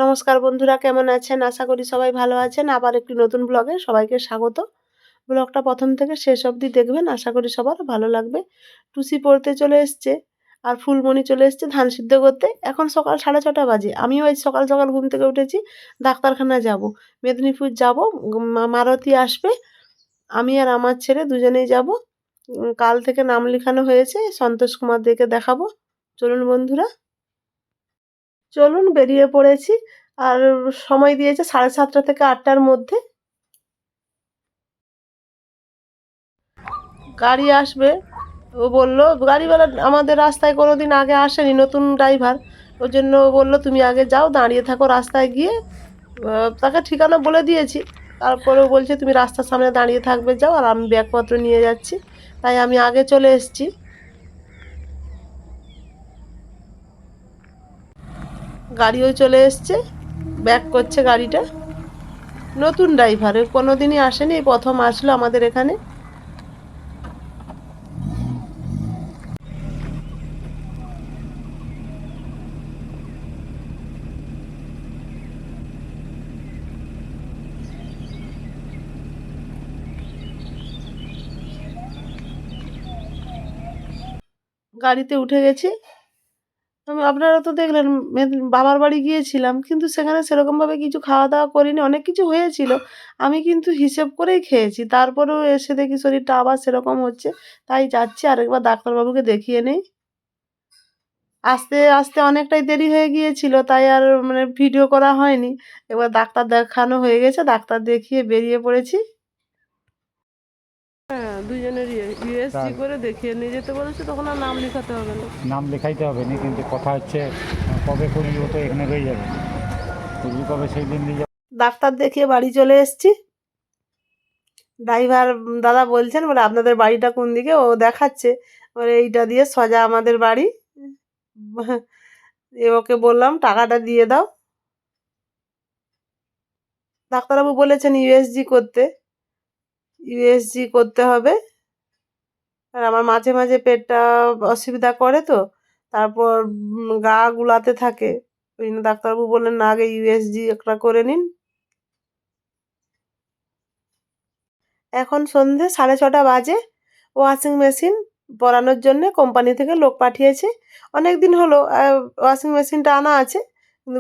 নমস্কার বন্ধুরা, কেমন আছেন? আশা করি সবাই ভালো আছেন। আবার একটি নতুন ব্লগে সবাইকে স্বাগত। ব্লগটা প্রথম থেকে শেষ অবধি দেখবেন, আশা করি সবার ভালো লাগবে। টুসি পড়তে চলে এসছে আর ফুলমণি চলে এসছে ধান সিদ্ধ করতে। এখন সকাল 6:30 বাজে। আমিও এই সকাল সকাল ঘুম থেকে উঠেছি, ডাক্তারখানায় যাব, মেদিনীপুর যাব। মারতি আসবে, আমি আর আমার ছেলে দুজনেই যাব। কাল থেকে নাম লেখানো হয়েছে, সন্তোষ কুমার দেকে দেখাবো। চলুন বন্ধুরা, চলুন বেরিয়ে পড়েছি। আর সময় দিয়েছে 7:30 থেকে 8টার মধ্যে গাড়ি আসবে। ও বলল, গাড়িওয়ালা আমাদের রাস্তায় কোনোদিন আগে আসেনি, নতুন ড্রাইভার। ওর জন্য ও বললো তুমি আগে যাও, দাঁড়িয়ে থাকো রাস্তায় গিয়ে। তাকে ঠিকানা বলে দিয়েছি। তারপরেও বলছে তুমি রাস্তার সামনে দাঁড়িয়ে থাকবে, যাও, আর আমি ব্যাগপত্র নিয়ে যাচ্ছি। তাই আমি আগে চলে এসেছি। গাড়িও চলে এসছে, ব্যাক করছে গাড়িটা। নতুন ড্রাইভার, কোনো দিনই আসেনি, এই প্রথম আসলো আমাদের এখানে। গাড়িতে উঠে গেছি। আপনারা তো দেখলেন, বাবার বাড়ি গিয়েছিলাম, কিন্তু সেখানে সেরকমভাবে কিছু খাওয়া দাওয়া করিনি। অনেক কিছু হয়েছিল, আমি কিন্তু হিসেব করেই খেয়েছি। তারপরেও এসে দেখি শরীরটা আবার সেরকম হচ্ছে। তাই যাচ্ছি আরেকবার ডাক্তারবাবুকে দেখিয়ে নেই। আস্তে আস্তে অনেকটাই দেরি হয়ে গিয়েছিল, তাই আর ভিডিও করা হয়নি। এবার ডাক্তার দেখানো হয়ে গেছে, ডাক্তার দেখিয়ে বেরিয়ে পড়েছি। হ্যাঁ, দুজনের ইউএসজি করে দেখিয়ে নিয়ে যেতে বলেছে, তখন আর নাম লেখাতে হবে না। নাম লেখাইতে হবে না, কিন্তু কথা হচ্ছে কবে করলি ও তো এখানে রয়ে যাবে, করবি কবে সেই দিন নিয়ে যাবে। ডাক্তার দেখিয়ে বাড়ি চলে এসেছি। ড্রাইভার দাদা বলছেন, বলে আপনাদের বাড়িটা কোন দিকে? ও দেখাচ্ছে, বলে এইটা দিয়ে সোজা আমাদের বাড়ি। ওকে বললাম টাকাটা দিয়ে দাও। ডাক্তারবাবু বলেছেন ইউএসজি করতে, ইউএসজি করতে হবে। আর আমার মাঝে মাঝে পেটটা অসুবিধা করে, তো তারপর গা গুলাতে থাকে। ওই জন্য ডাক্তারবাবু বললেন না, আগে ইউএসজি একটা করে নিন। এখন সন্ধে 6:30 বাজে। ওয়াশিং মেশিন পরানোর জন্য কোম্পানি থেকে লোক পাঠিয়েছে। অনেক দিন হলো ওয়াশিং মেশিনটা আনা আছে, কিন্তু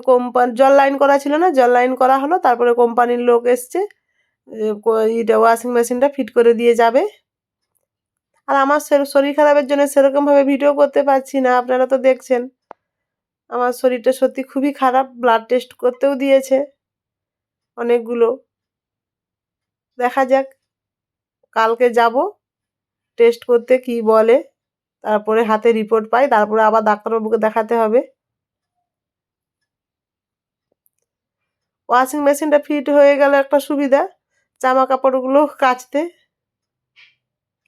জল লাইন করা ছিল না, জল লাইন করা হলো। তারপরে কোম্পানির লোক এসছে, এটা ওয়াশিং মেশিনটা ফিট করে দিয়ে যাবে। আর আমার শরীর খারাপের জন্য সেরকমভাবে ভিডিও করতে পারছি না, আপনারা তো দেখছেন। আমার শরীরটা সত্যি খুবই খারাপ, ব্লাড টেস্ট করতেও দিয়েছে অনেকগুলো। দেখা যাক, কালকে যাব টেস্ট করতে, কি বলে। তারপরে হাতে রিপোর্ট পাই, তারপরে আবার ডাক্তারবাবুকে দেখাতে হবে। ওয়াশিং মেশিনটা ফিট হয়ে গেলে একটা সুবিধা, জামা কাপড়গুলো কাচতে।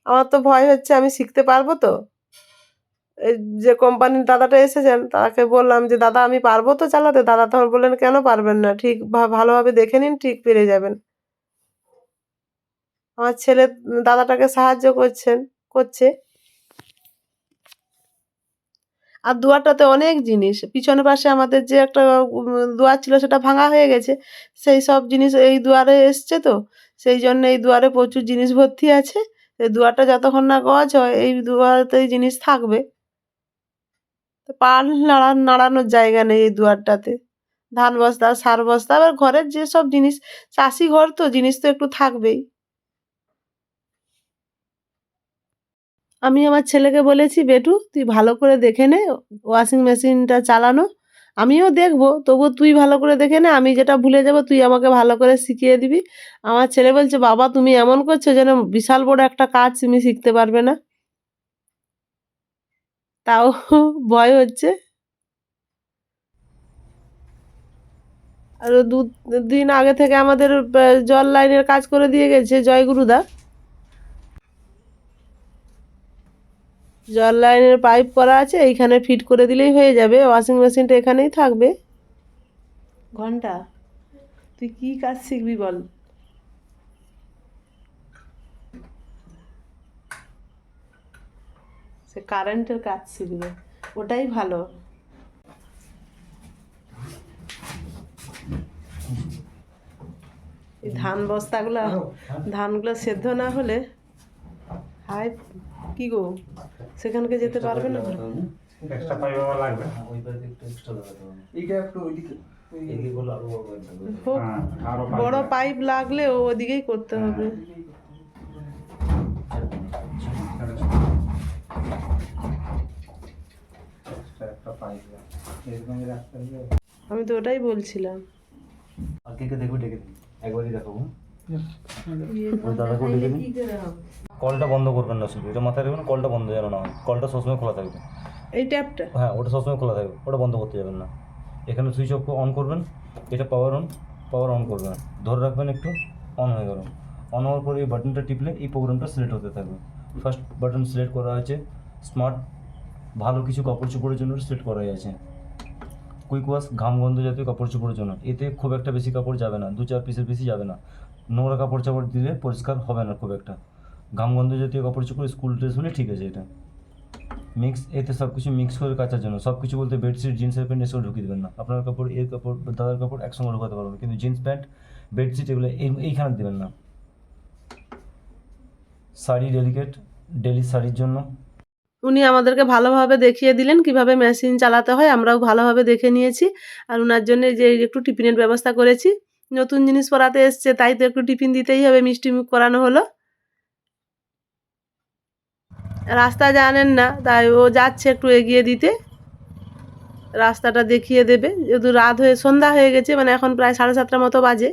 আমার তো ভয় হচ্ছে আমি শিখতে পারবো তো। এই যে কোম্পানির দাদাটা এসেছেন, তাকে বললাম যে দাদা আমি পারবো তো চালাতে? দাদা তখন বললেন কেন পারবেন না, ঠিক ভালোভাবে দেখে নিন, ঠিক পেরে যাবেন। আমার ছেলে দাদাটাকে সাহায্য করছে। আর দুয়ারটাতে অনেক জিনিস, পিছনের পাশে আমাদের যে একটা দুয়ার ছিল সেটা ভাঙা হয়ে গেছে। সেই সব জিনিস এই দুয়ারে এসছে, তো সেই জন্য এই দুয়ারে প্রচুর জিনিস ভর্তি আছে। এই দুয়ারটা যতক্ষণ না গজ হয়, এই দুয়ারতেই জিনিস থাকবে। তো পা নাড়ানোর জায়গা নেই এই দুয়ারটাতে। ধান বস্তা, সার বস্তা, আবার ঘরের যেসব জিনিস, চাষি ঘর তো, জিনিস তো একটু থাকবেই। আমি আমার ছেলেকে বলেছি, বেটু তুই ভালো করে দেখে নে ওয়াশিং মেশিনটা চালানো। আমিও দেখবো, তবু তুই ভালো করে দেখে নে, আমি যেটা ভুলে যাব তুই আমাকে ভালো করে শিখিয়ে দিবি। আমার ছেলে বলছে, বাবা তুমি এমন করছো যেন বিশাল বড় একটা কাজ তুমি শিখতে পারবে না। তাও ভয় হচ্ছে। আর দিন আগে থেকে আমাদের জল লাইনের কাজ করে দিয়ে গেছে জয়গুরুদা। জল লাইনের পাইপ করা আছে, এইখানে ফিট করে দিলেই হয়ে যাবে, ওয়াশিং মেশিনটা এখানেই থাকবে। ঘন্টা, তুই কি কাজ শিখবি বল? সে কারেন্টের কাজ শিখবে, ওটাই ভালো। ধান বস্তাগুলো ধানগুলো সেদ্ধ না হলে হাই কি গো সেখানকে যেতে পারবে না তো। এক্সট্রা পাইপ লাগবে। এইটা একটু ওইদিকে হোক, হ্যাঁ, আরো বড় পাইপ লাগলে ওদিকেই করতে হবে। একটা পাইপ এরকমই রাখতে হবে। আমি তো ওটাই বলছিলাম। আর কে কে দেখবে ডেকে দিন, একবারই দেখাবো। ওই দাদাকেও ডেকে দিন। কলটা বন্ধ করবেন না শুধু, এটা মাথায় রাখবেন, কলটা বন্ধ যেন না হয়। কলটা সবসময় খোলা থাকবে। এই ট্যাপটা হ্যাঁ, ওটা সবসময় খোলা থাকবে, ওটা বন্ধ করতে যাবেন না। এখানে সুইচ অফ অন করবেন, এটা পাওয়ার অন করবেন, ধরে রাখবেন একটু, অন হয়ে গেল। অন হওয়ার পরে এই বাটনটা টিপলে এই প্রোগ্রামটা সিলেক্ট হতে থাকবে। ফার্স্ট বাটন সিলেক্ট করা আছে স্মার্ট, ভালো কিছু কাপড় চোপড়ের জন্য সিলেক্ট করাই আছে। কুইক ওয়াশ, ঘাম গন্ধ জাতীয় কাপড় চোপড়ের জন্য, এতে খুব একটা বেশি কাপড় যাবে না, 2-4 পিসের বেশি যাবে না। নোংরা কাপড় চাপড় দিলে পরিষ্কার হবে না খুব একটা। ঘাম গন্ধ জাতীয় কাপড় চোপড় স্কুল ড্রেস হলে ঠিক আছে। এটা মিক্স, এতে সব কিছু মিক্স করে কাচার জন্য। সব কিছু বলতে বেডশিট, জিন্সের প্যান্ট এসব ঢুকিয়ে দেবেন না। আপনার কাপড়, এর কাপড়, দাদার কাপড় একসঙ্গে ঢুকাতে পারবেন, কিন্তু জিন্স প্যান্ট, বেডশিট এগুলো এইখানে দেবেন না। শাড়ি ডেলি শাড়ির জন্য উনি আমাদেরকে ভালোভাবে দেখিয়ে দিলেন কিভাবে মেশিন চালাতে হয়, আমরাও ভালোভাবে দেখে নিয়েছি। আর ওনার জন্য যে একটু টিফিনের ব্যবস্থা করেছি, নতুন জিনিস পড়াতে এসছে তাই তো একটু টিফিন দিতেই হবে, মিষ্টি মুখ করানো হলো। রাস্তা জানেন না তাই ও যাচ্ছে একটু এগিয়ে দিতে, রাস্তাটা দেখিয়ে দেবে। যেহেতু রাত হয়ে সন্ধ্যা হয়ে গেছে, মানে এখন প্রায় 7:30 মতো বাজে।